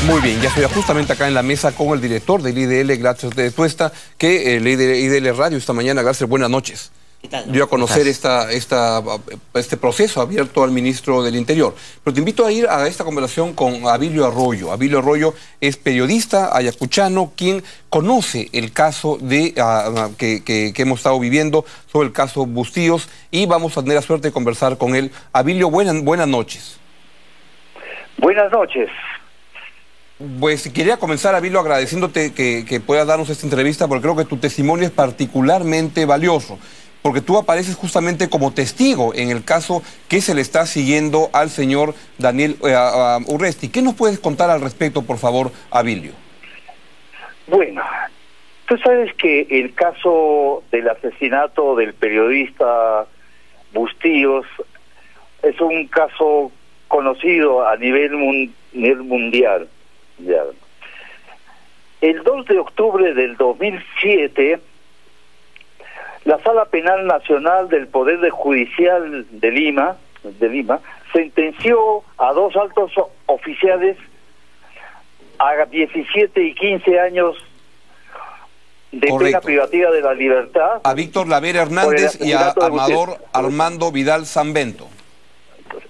Muy bien, ya estoy justamente acá en la mesa con el director del IDL, Glatzer de Tuesta, que el IDL Radio esta mañana. Glatzer, buenas noches. ¿Qué tal? Dio a conocer este proceso abierto al ministro del Interior. Pero te invito a ir a esta conversación con Abilio Arroyo. Abilio Arroyo es periodista ayacuchano, quien conoce el caso que hemos estado viviendo, sobre el caso Bustíos, y vamos a tener la suerte de conversar con él. Abilio, buenas noches. Buenas noches. Pues quería comenzar, Abilio, agradeciéndote que puedas darnos esta entrevista, porque creo que tu testimonio es particularmente valioso, porque tú apareces justamente como testigo en el caso que se le está siguiendo al señor Daniel Urresti. ¿Qué nos puedes contar al respecto, por favor, Abilio? Bueno, tú sabes que el caso del asesinato del periodista Bustíos es un caso conocido a nivel mundial. Ya. El 2 de octubre del 2007, la Sala Penal Nacional del Poder Judicial de Lima sentenció a dos altos oficiales a 17 y 15 años de pena privativa de la libertad. A Víctor Lavera Hernández y a Amador Armando Vidal Zambento.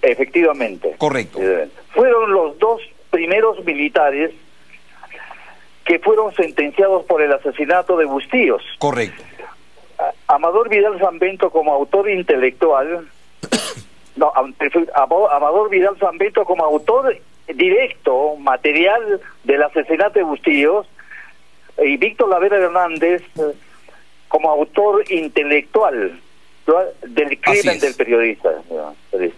Efectivamente. Correcto. Fueron los dos primeros militares que fueron sentenciados por el asesinato de Bustíos. Correcto. Amador Vidal Zambento como autor intelectual, Amador Vidal Zambento como autor directo, material del asesinato de Bustíos, y Víctor Lavera Hernández como autor intelectual del crimen del periodista.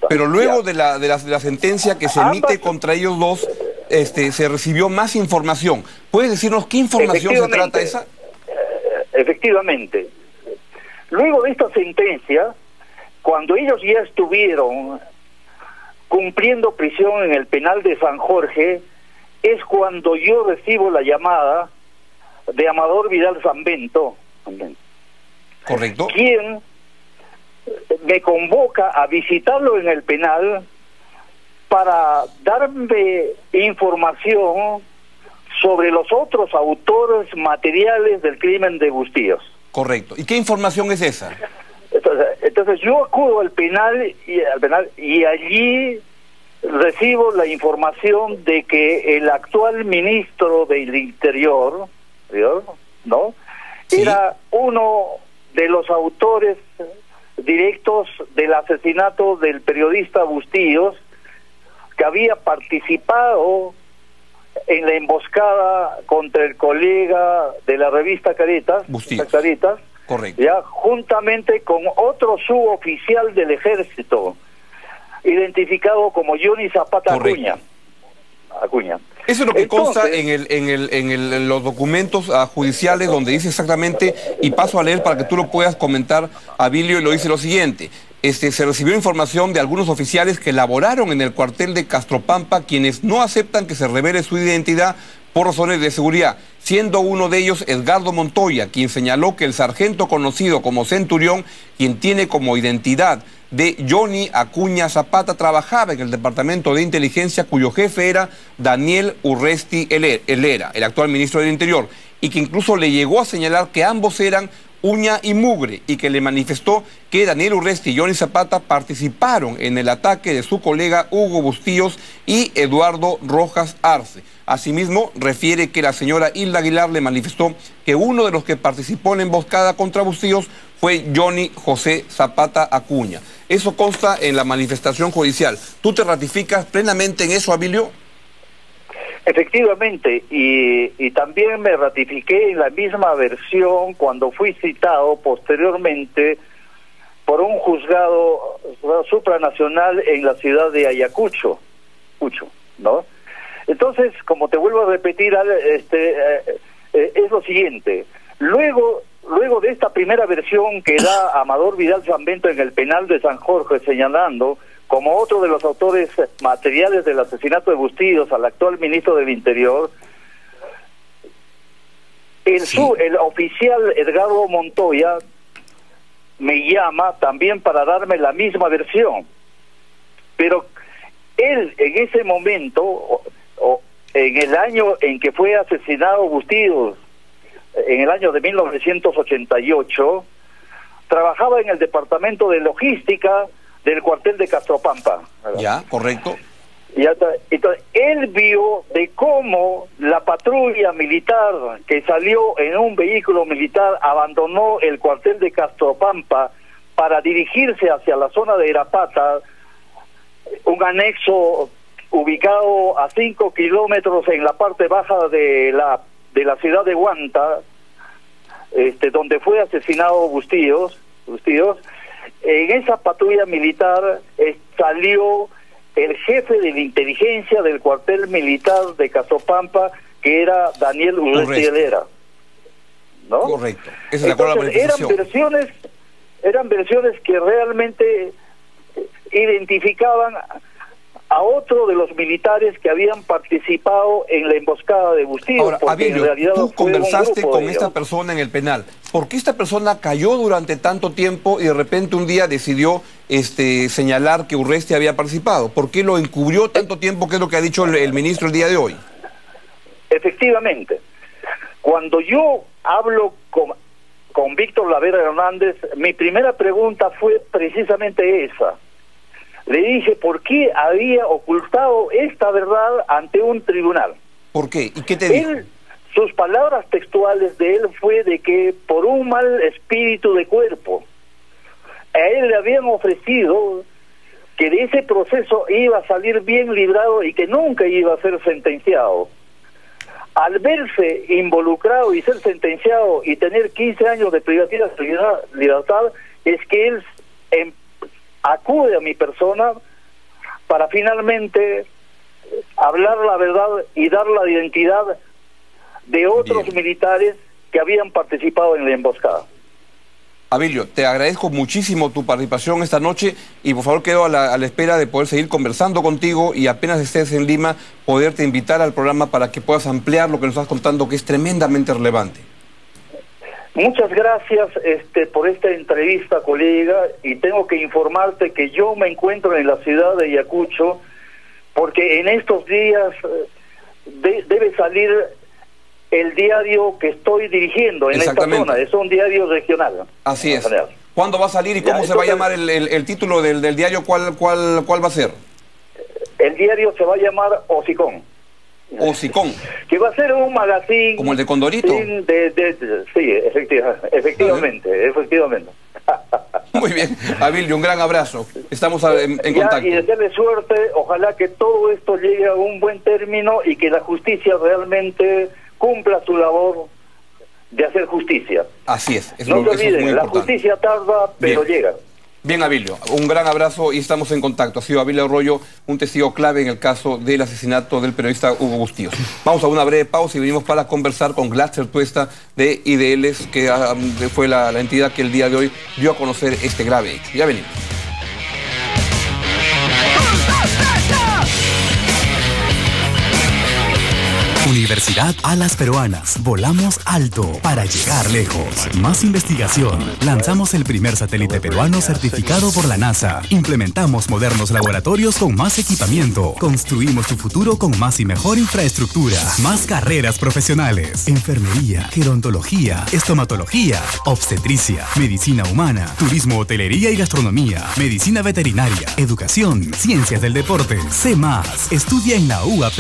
Pero luego de la sentencia que se emite contra ellos dos, se recibió más información. ¿Puedes decirnos qué información se trata esa? Efectivamente. Luego de esta sentencia, cuando ellos ya estuvieron cumpliendo prisión en el penal de San Jorge, es cuando yo recibo la llamada de Amador Vidal Zambento. Correcto. Quien me convoca a visitarlo en el penal para darme información sobre los otros autores materiales del crimen de Bustíos. Correcto. ¿Y qué información es esa? Entonces yo acudo al penal y allí recibo la información de que el actual ministro del Interior, ¿no? Sí. Era uno de los autores directos del asesinato del periodista Bustíos, que había participado en la emboscada contra el colega de la revista Caritas, correcto, ya juntamente con otro suboficial del ejército, identificado como Johnny Zapata Acuña. Eso es lo que consta en los documentos judiciales, donde dice exactamente, y paso a leer para que tú lo puedas comentar, Abilio, y lo dice lo siguiente. Se recibió información de algunos oficiales que laboraron en el cuartel de Castropampa, quienes no aceptan que se revele su identidad por razones de seguridad, siendo uno de ellos Edgardo Montoya, quien señaló que el sargento conocido como Centurión, quien tiene como identidad de Johnny Acuña Zapata, trabajaba en el Departamento de Inteligencia, cuyo jefe era Daniel Urresti Helera, el actual ministro del Interior, y que incluso le llegó a señalar que ambos eran uña y mugre, y que le manifestó que Daniel Urresti y Johnny Zapata participaron en el ataque de su colega Hugo Bustíos y Eduardo Rojas Arce. Asimismo, refiere que la señora Hilda Aguilar le manifestó que uno de los que participó en la emboscada contra Bustíos fue Johnny José Zapata Acuña. Eso consta en la manifestación judicial. ¿Tú te ratificas plenamente en eso, Abilio? Efectivamente, y también me ratifiqué en la misma versión cuando fui citado posteriormente por un juzgado supranacional en la ciudad de Ayacucho, ¿no? Entonces, como te vuelvo a repetir, es lo siguiente. Luego de esta primera versión que da Amador Vidal Zambento en el penal de San Jorge, señalando como otro de los autores materiales del asesinato de Bustíos al actual ministro del Interior, el oficial Edgardo Montoya me llama también para darme la misma versión. Pero él en ese momento en el año en que fue asesinado Bustillos, en el año de 1988, trabajaba en el departamento de logística del cuartel de Castropampa. Ya, correcto. Y entonces, él vio de cómo la patrulla militar que salió en un vehículo militar abandonó el cuartel de Castropampa para dirigirse hacia la zona de Irapata, un anexo ubicado a 5 kilómetros en la parte baja de la ciudad de Huanta, donde fue asesinado Bustillos. En esa patrulla militar salió el jefe de la inteligencia del cuartel militar de Castropampa, que era Daniel Urresti Helera, ¿no? Correcto. Esa es la Entonces, eran versiones que realmente identificaban a otro de los militares que habían participado en la emboscada de Bustillos. Ahora, Abilio, tú conversaste con esta persona en el penal. ¿Por qué esta persona cayó durante tanto tiempo y de repente un día decidió señalar que Urresti había participado? ¿Por qué lo encubrió tanto tiempo? ¿Qué es lo que ha dicho el ministro el día de hoy? Efectivamente. Cuando yo hablo con Víctor Lavera Hernández, mi primera pregunta fue precisamente esa. Le dije por qué había ocultado esta verdad ante un tribunal. ¿Por qué? ¿Y qué te dijo? Sus palabras textuales de él fue de que por un mal espíritu de cuerpo, a él le habían ofrecido que de ese proceso iba a salir bien librado y que nunca iba a ser sentenciado. Al verse involucrado y ser sentenciado y tener 15 años de privativa de libertad, es que él acude a mi persona para finalmente hablar la verdad y dar la identidad de otros militares que habían participado en la emboscada. Abilio, te agradezco muchísimo tu participación esta noche y por favor quedo a la espera de poder seguir conversando contigo y apenas estés en Lima poderte invitar al programa para que puedas ampliar lo que nos estás contando, que es tremendamente relevante. Muchas gracias por esta entrevista, colega, y tengo que informarte que yo me encuentro en la ciudad de Ayacucho porque en estos días debe salir el diario que estoy dirigiendo en esta zona. Es un diario regional. Así es. ¿Cuándo va a salir y cómo se va a llamar el título del diario? ¿Cuál va a ser? El diario se va a llamar Hocicón. Hocicón. Que va a ser un magazine... ¿Como el de Condorito? Sí, efectivamente. Muy bien. Abilio, un gran abrazo. Estamos en contacto. Y desearle suerte. Ojalá que todo esto llegue a un buen término y que la justicia realmente cumpla su labor de hacer justicia. Así es. No se olviden, la justicia tarda, pero llega. Bien, Abilio, un gran abrazo y estamos en contacto. Ha sido Abilio Arroyo, un testigo clave en el caso del asesinato del periodista Hugo Bustillos. Vamos a una breve pausa y venimos para conversar con Glatzer Tuesta de IDLs, que fue la entidad que el día de hoy dio a conocer este grave hecho. Ya venimos. Universidad Alas Peruanas. Volamos alto para llegar lejos. Más investigación. Lanzamos el primer satélite peruano certificado por la NASA. Implementamos modernos laboratorios con más equipamiento. Construimos tu futuro con más y mejor infraestructura. Más carreras profesionales. Enfermería, gerontología, estomatología, obstetricia, medicina humana, turismo, hotelería y gastronomía, medicina veterinaria, educación, ciencias del deporte. Sé más. Estudia en la UAP.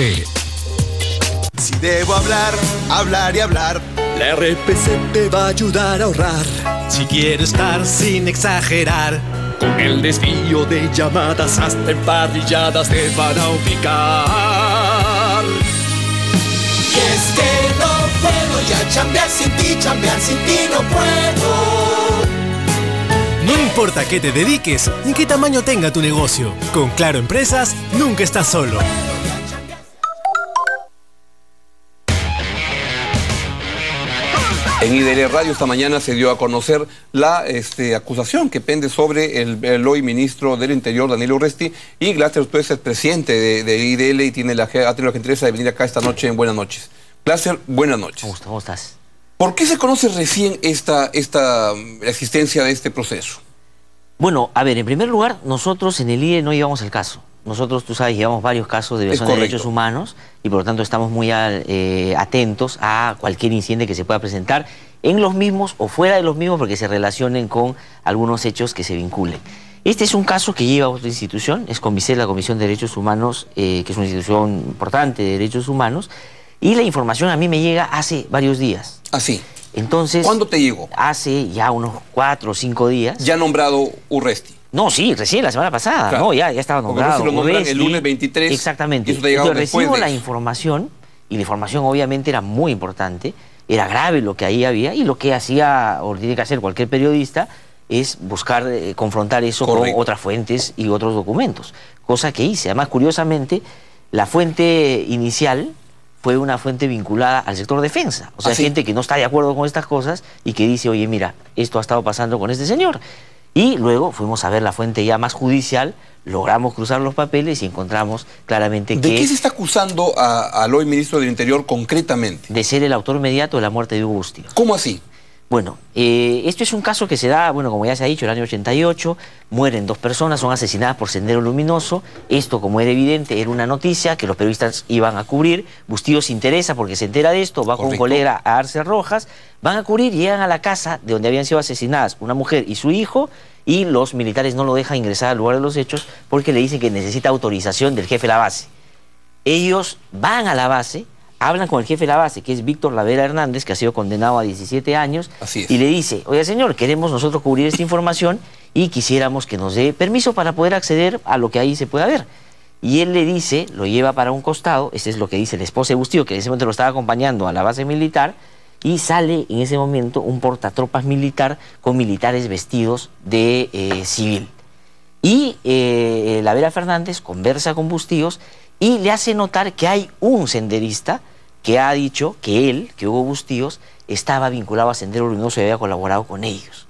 Si debo hablar, hablar y hablar, la RPC te va a ayudar a ahorrar. Si quiero estar sin exagerar, con el desvío de llamadas hasta emparrilladas te van a ubicar. Y es que no puedo ya chambear sin ti no puedo. No importa qué te dediques ni qué tamaño tenga tu negocio, con Claro Empresas nunca estás solo. En IDL Radio esta mañana se dio a conocer la acusación que pende sobre el hoy ministro del Interior, Daniel Urresti, y Glatzer Tuesta es presidente de IDL y ha tenido la gentileza de venir acá esta noche en Buenas Noches. Glatzer, buenas noches. ¿Cómo estás? ¿Por qué se conoce recién la existencia de este proceso? Bueno, a ver, en primer lugar, nosotros en el IE no llevamos el caso. nosotros, tú sabes, llevamos varios casos de violación de derechos humanos y por lo tanto estamos muy atentos a cualquier incidente que se pueda presentar en los mismos o fuera de los mismos porque se relacionen con algunos hechos que se vinculen. Este es un caso que lleva a otra institución, es Comicet, la Comisión de Derechos Humanos, que es una institución importante de derechos humanos, y la información a mí me llega hace varios días. Así. Entonces, ¿cuándo te llegó? Hace ya unos 4 o 5 días. ¿Ya nombrado Urresti? No, sí, recién la semana pasada, claro. ¿no? Ya estaba nombrado. Porque lo nombran el lunes 23. Exactamente. Y eso te ha llegado después recibo de la eso. información, y la información obviamente era muy importante, era grave lo que ahí había, y lo que hacía, o tiene que hacer cualquier periodista, es buscar confrontar eso con otras fuentes y otros documentos. Cosa que hice. Además, curiosamente, la fuente inicial fue una fuente vinculada al sector defensa. O sea, gente que no está de acuerdo con estas cosas y que dice, oye, mira, esto ha estado pasando con este señor. Y luego fuimos a ver la fuente ya más judicial, logramos cruzar los papeles y encontramos claramente que... ¿De qué se está acusando al hoy ministro del Interior concretamente? De ser el autor inmediato de la muerte de Hugo Bustillos. ¿Cómo así? Bueno, esto es un caso que se da, bueno, como ya se ha dicho, el año 88, mueren 2 personas, son asesinadas por Sendero Luminoso. Esto, como era evidente, era una noticia que los periodistas iban a cubrir. Bustillos se interesa porque se entera de esto, va con un colega a Arce Rojas, van a cubrir, llegan a la casa de donde habían sido asesinadas una mujer y su hijo, y los militares no lo dejan ingresar al lugar de los hechos porque le dicen que necesita autorización del jefe de la base. Ellos van a la base, hablan con el jefe de la base, que es Víctor Lavera Hernández, que ha sido condenado a 17 años, y le dice, oiga señor, queremos nosotros cubrir esta información y quisiéramos que nos dé permiso para poder acceder a lo que ahí se pueda ver. Y él le dice, lo lleva para un costado, ese es lo que dice la esposa de Bustillos, que en ese momento lo estaba acompañando a la base militar, y sale en ese momento un portatropas militar con militares vestidos de civil. Y Lavera Fernández conversa con Bustillos y le hace notar que hay un senderista que ha dicho que Hugo Bustillos, estaba vinculado a Sendero Luminoso y había colaborado con ellos.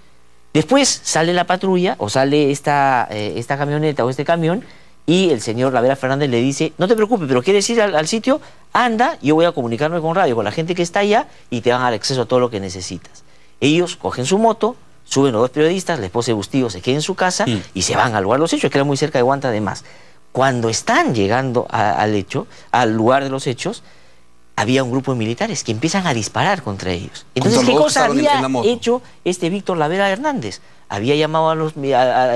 Después sale la patrulla, o sale esta camioneta o este camión, y el señor Lavera Fernández le dice, no te preocupes, pero ¿quieres ir al sitio? Anda, yo voy a comunicarme con radio, con la gente que está allá, y te van a dar acceso a todo lo que necesitas. Ellos cogen su moto, suben los 2 periodistas, la esposa de Bustillos se queda en su casa y se van al lugar de los hechos, que era muy cerca de Guanta además. Cuando están llegando al lugar de los hechos, había un grupo de militares que empiezan a disparar contra ellos. Entonces, ¿qué cosa había hecho este Víctor Lavera Hernández? Había llamado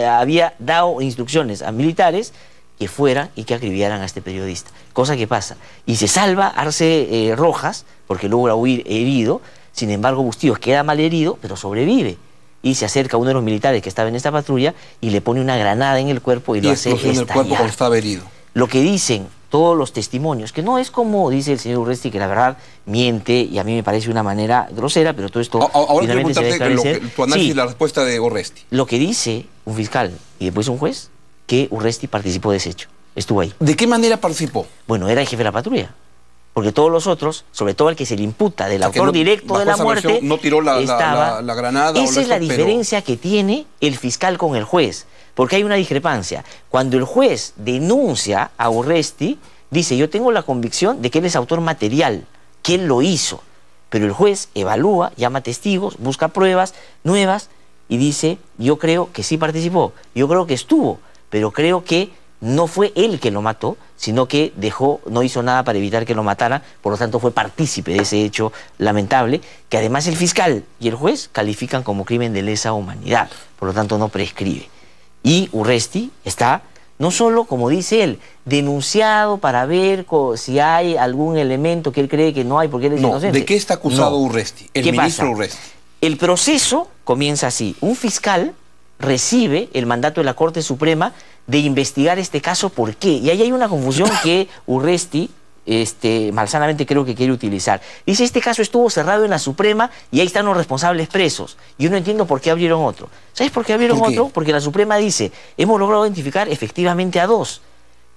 había dado instrucciones a militares que fueran y que acribillaran a este periodista. Cosa que pasa. Y se salva Arce Rojas, porque logra huir herido. Sin embargo, Bustillos queda mal herido, pero sobrevive. Y se acerca a uno de los militares que estaba en esta patrulla y le pone una granada en el cuerpo y lo hace estallar. En el cuerpo cuando estaba herido. Lo que dicen todos los testimonios, que no es como dice el señor Urresti, que la verdad miente, y a mí me parece una manera grosera, pero todo esto ahora finalmente se debe esclarecer. Tu análisis y la respuesta de Urresti. Lo que dice un fiscal y después un juez, que Urresti participó de ese hecho, estuvo ahí. ¿De qué manera participó? Bueno, era el jefe de la patrulla. Porque todos los otros, sobre todo el que se le imputa del autor directo de la muerte, no tiró la granada. Esa es la diferencia que tiene el fiscal con el juez. Porque hay una discrepancia. Cuando el juez denuncia a Urresti, dice, yo tengo la convicción de que él es autor material, que él lo hizo. Pero el juez evalúa, llama testigos, busca pruebas nuevas y dice, yo creo que sí participó, yo creo que estuvo, pero creo que no fue él que lo mató, sino que no hizo nada para evitar que lo mataran, por lo tanto fue partícipe de ese hecho lamentable, que además el fiscal y el juez califican como crimen de lesa humanidad, por lo tanto no prescribe. Y Urresti está, no solo, como dice él, denunciado para ver si hay algún elemento que él cree que no hay porque él es inocente. ¿De qué está acusado Urresti, el ministro Urresti? El proceso comienza así. Un fiscal recibe el mandato de la Corte Suprema de investigar este caso, ¿por qué? Y ahí hay una confusión que Urresti malsanamente creo que quiere utilizar. Dice, este caso estuvo cerrado en la Suprema y ahí están los responsables presos. Yo no entiendo por qué abrieron otro. ¿Sabes por qué abrieron otro? Porque la Suprema dice, hemos logrado identificar efectivamente a 2,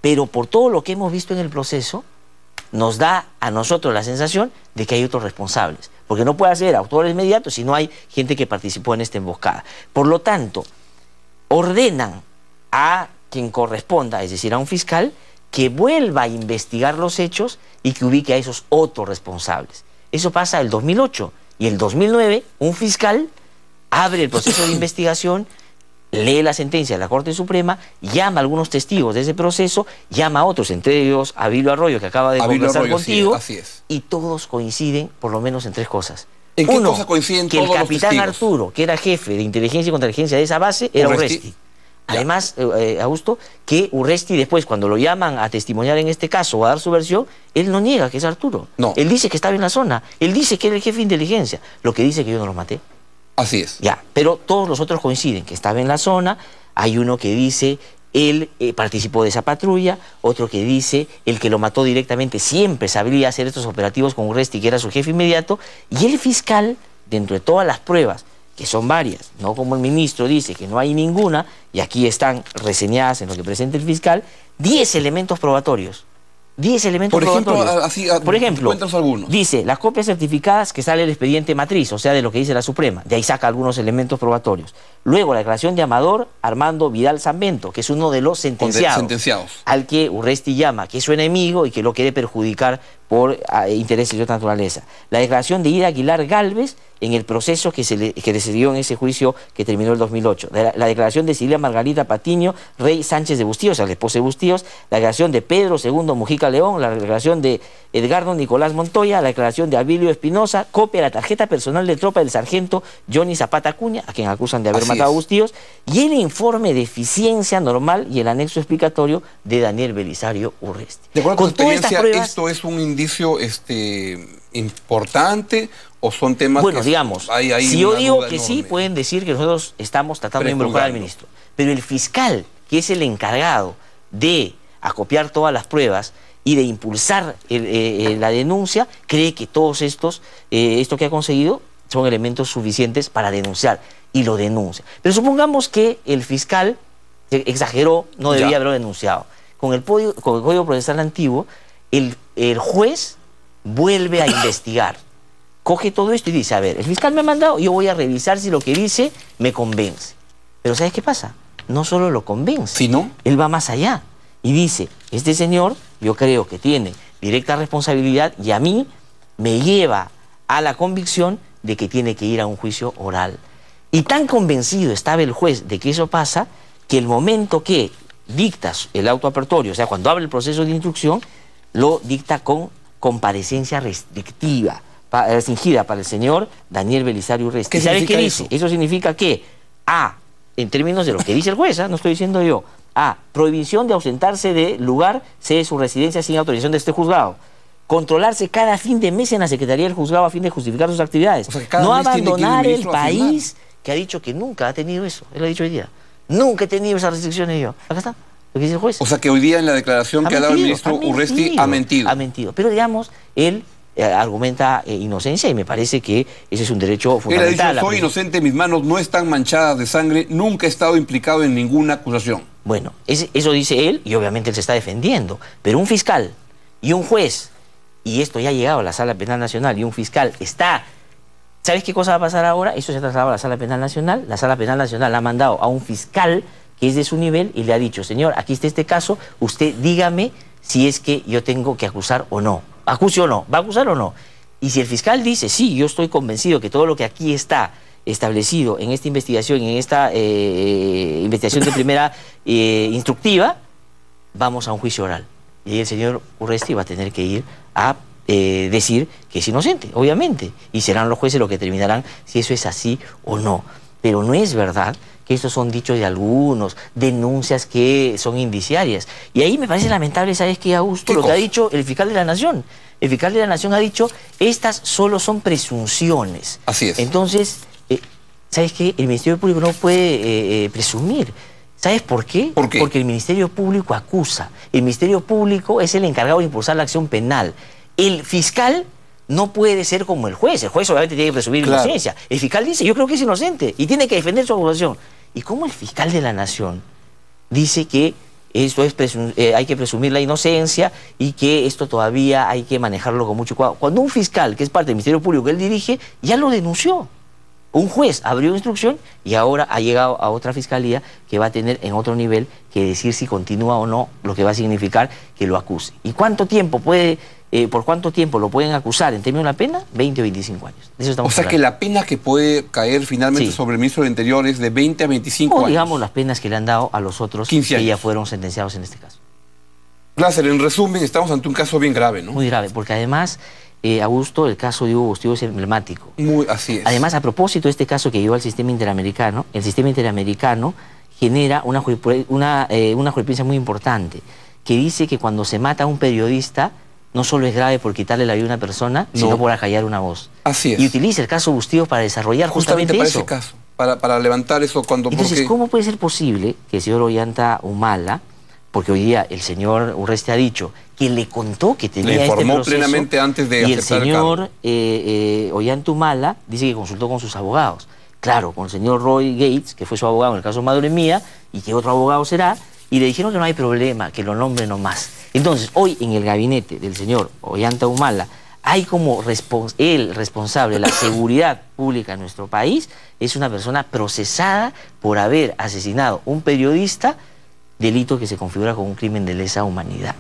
pero por todo lo que hemos visto en el proceso, nos da a nosotros la sensación de que hay otros responsables. Porque no puede ser autores inmediatos si no hay gente que participó en esta emboscada. Por lo tanto, ordenan a quien corresponda, es decir, a un fiscal, que vuelva a investigar los hechos y que ubique a esos otros responsables. Eso pasa el 2008 y el 2009 un fiscal abre el proceso de investigación, lee la sentencia de la Corte Suprema, llama a algunos testigos de ese proceso, llama a otros, entre ellos a Abilio Arroyo, que acaba de conversar contigo, sí, así es. Y todos coinciden por lo menos en 3 cosas. ¿En qué Uno, cosa coinciden que todos el los capitán testigos? Arturo, que era jefe de inteligencia y contrainteligencia de esa base, era Urresti. Además, Augusto, que Urresti después, cuando lo llaman a testimoniar en este caso o a dar su versión, él no niega que es Arturo. No. Él dice que estaba en la zona. Él dice que era el jefe de inteligencia. Lo que dice que yo no lo maté. Así es. Ya, pero todos los otros coinciden que estaba en la zona. Hay uno que dice él participó de esa patrulla, otro que dice el que lo mató directamente siempre sabría hacer estos operativos con Urresti, que era su jefe inmediato, y el fiscal, dentro de todas las pruebas, que son varias, no como el ministro dice que no hay ninguna, y aquí están reseñadas en lo que presenta el fiscal, 10 elementos probatorios. 10 elementos probatorios. Por ejemplo, cuéntanos algunos. Dice, las copias certificadas que sale el expediente matriz, o sea, de lo que dice la Suprema. De ahí saca algunos elementos probatorios. Luego, la declaración de Amador Armando Vidal Sanbento, que es uno de los sentenciados. Al que Urresti llama que es su enemigo y que lo quiere perjudicar por intereses de otra naturaleza. La declaración de Ida Aguilar Gálvez en el proceso que se decidió en ese juicio que terminó el 2008. La declaración de Silvia Margarita Patiño Rey Sánchez de Bustíos, o sea, la esposa de Bustíos. La declaración de Pedro II Mujica León. La declaración de Edgardo Nicolás Montoya. La declaración de Abilio Espinosa. Copia de la tarjeta personal de tropa del sargento Johnny Zapata Acuña, a quien acusan de haber matado a Bustíos. Y el informe de eficiencia normal y el anexo explicatorio de Daniel Belisario Urresti. De acuerdo con tu experiencia, pruebas, ¿esto es un indicio importante o son temas bueno, digamos, si yo digo que sí, pueden decir que nosotros estamos tratando de involucrar al ministro. Pero el fiscal, que es el encargado de acopiar todas las pruebas y de impulsar la denuncia, cree que todos esto que ha conseguido son elementos suficientes para denunciar, y lo denuncia. Pero supongamos que el fiscal exageró, no debía haberlo denunciado. Con el Código Procesal antiguo, el juez vuelve a investigar, coge todo esto y dice, a ver, el fiscal me ha mandado, yo voy a revisar si lo que dice me convence. Pero ¿sabes qué pasa? No solo lo convence, ¿sí, no? Él va más allá y dice, este señor yo creo que tiene directa responsabilidad y a mí me lleva a la convicción de que tiene que ir a un juicio oral. Y tan convencido estaba el juez de que eso pasa, que el momento que dictas el auto apertorio, o sea, cuando abre el proceso de instrucción, lo dicta con comparecencia restrictiva, restringida para el señor Daniel Belisario Urresti. ¿Sabes qué dice? Eso significa que, en términos de lo que dice el juez, no estoy diciendo yo, prohibición de ausentarse del lugar, sea su residencia sin autorización de este juzgado. Controlarse cada fin de mes en la Secretaría del Juzgado a fin de justificar sus actividades. O sea, no abandonar el país, que ha dicho que nunca ha tenido eso. Él ha dicho hoy día. Nunca he tenido esas restricciones yo. Acá está, lo que dice el juez. O sea que hoy día en la declaración que ha dado el ministro Urresti ha mentido. Ha mentido. Pero digamos, él argumenta inocencia y me parece que ese es un derecho fundamental. Él ha dicho, soy inocente, mis manos no están manchadas de sangre, nunca he estado implicado en ninguna acusación. Bueno, eso dice él y obviamente él se está defendiendo. Pero un fiscal y un juez, y esto ya ha llegado a la Sala Penal Nacional, y un fiscal está... ¿Sabes qué cosa va a pasar ahora? Eso se ha trasladado a la Sala Penal Nacional. La Sala Penal Nacional ha mandado a un fiscal que es de su nivel y le ha dicho, señor, aquí está este caso, usted dígame si es que yo tengo que acusar o no. Acuse o no, ¿va a acusar o no? Y si el fiscal dice, sí, yo estoy convencido que todo lo que aquí está establecido en esta investigación, en esta investigación de primera instructiva, vamos a un juicio oral. Y el señor Urresti va a tener que ir a decir que es inocente, obviamente, y serán los jueces los que determinarán si eso es así o no. Pero no es verdad que estos son dichos de algunos, denuncias que son indiciarias. Y ahí me parece lamentable, ¿sabes qué, Augusto? Lo que ha dicho el fiscal de la Nación. El fiscal de la Nación ha dicho, estas solo son presunciones. Así es. Entonces, ¿sabes qué? El Ministerio Público no puede presumir. ¿Sabes por qué? ¿Por qué? Porque el Ministerio Público acusa. El Ministerio Público es el encargado de impulsar la acción penal. El fiscal no puede ser como el juez. El juez obviamente tiene que presumir inocencia. El fiscal dice, yo creo que es inocente y tiene que defender su acusación. ¿Y cómo el fiscal de la Nación dice que esto es hay que presumir la inocencia y que esto todavía hay que manejarlo con mucho cuidado? Cuando un fiscal, que es parte del Ministerio Público que él dirige, ya lo denunció. Un juez abrió instrucción y ahora ha llegado a otra fiscalía que va a tener en otro nivel que decir si continúa o no, lo que va a significar que lo acuse. ¿Y cuánto tiempo puede, por cuánto tiempo lo pueden acusar en términos de la pena? 20 o 25 años. De eso estamos o sea hablando. que la pena que puede caer finalmente sobre el ministro del Interior es de 20 a 25 años. O digamos las penas que le han dado a los otros 15 años. que ya fueron sentenciados en este caso. Gláser, en resumen, estamos ante un caso bien grave, ¿no? Muy grave, porque además, Augusto, el caso de Hugo Bustillo es emblemático. Así es. Además, a propósito de este caso que llevó al sistema interamericano, el sistema interamericano genera una jurisprudencia muy importante, que dice que cuando se mata a un periodista, no solo es grave por quitarle la vida a una persona, sino por acallar una voz. Así es. Y utiliza el caso Bustillo para desarrollar justamente para eso. ese caso, para levantar eso cuando... Entonces, ¿cómo puede ser posible que el señor Ollanta Humala, porque hoy día el señor Urresti ha dicho que le contó que tenía le informó este proceso, plenamente antes de y el aceptar señor Ollanta Humala dice que consultó con sus abogados? Claro, con el señor Roy Gates, que fue su abogado en el caso Maduro y Mía, y que otro abogado será, y le dijeron que no hay problema, que lo nombre nomás. Entonces, hoy en el gabinete del señor Ollanta Humala hay como el responsable de la seguridad pública en nuestro país, es una persona procesada por haber asesinado a un periodista, delito que se configura como un crimen de lesa humanidad.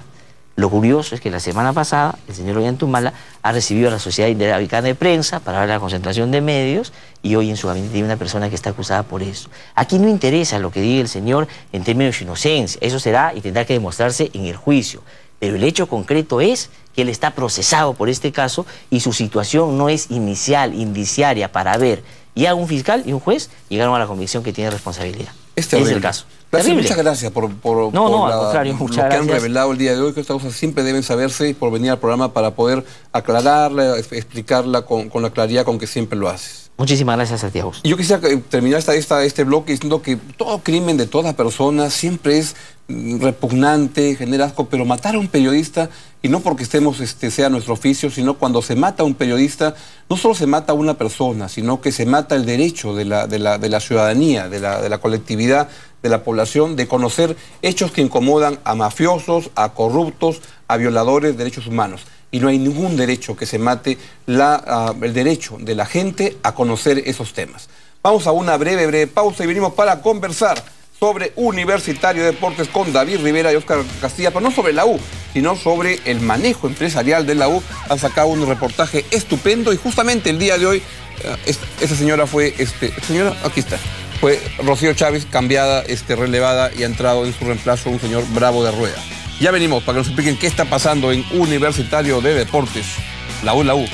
Lo curioso es que la semana pasada el señor Ollanta Humala ha recibido a la Sociedad Interamericana de Prensa para ver la concentración de medios y hoy en su gabinete hay una persona que está acusada por eso. Aquí no interesa lo que diga el señor en términos de su inocencia, eso será y tendrá que demostrarse en el juicio. Pero el hecho concreto es que él está procesado por este caso y su situación no es inicial, indiciaria para ver. Y a un fiscal y un juez llegaron a la convicción que tiene responsabilidad. Es el caso. Muchas gracias por al contrario, lo que han revelado el día de hoy, que estas cosas siempre deben saberse por venir al programa para poder aclararla, explicarla con la claridad con que siempre lo haces. Muchísimas gracias a ti, Augusto. Yo quisiera terminar este bloque diciendo que todo crimen de toda persona siempre es repugnante, genera asco, pero matar a un periodista, y no porque sea nuestro oficio, sino cuando se mata a un periodista, no solo se mata a una persona, sino que se mata el derecho de la ciudadanía, de la colectividad, de la población, de conocer hechos que incomodan a mafiosos, a corruptos, a violadores de derechos humanos. Y no hay ningún derecho que se mate el derecho de la gente a conocer esos temas. Vamos a una breve pausa y venimos para conversar sobre Universitario de Deportes con David Rivera y Óscar Castilla, pero no sobre la U, sino sobre el manejo empresarial de la U. Han sacado un reportaje estupendo y justamente el día de hoy, esa señora fue, aquí está, fue Rocío Chávez cambiada, relevada, y ha entrado en su reemplazo un señor Bravo de Rueda. Ya venimos para que nos expliquen qué está pasando en Universitario de Deportes. La U.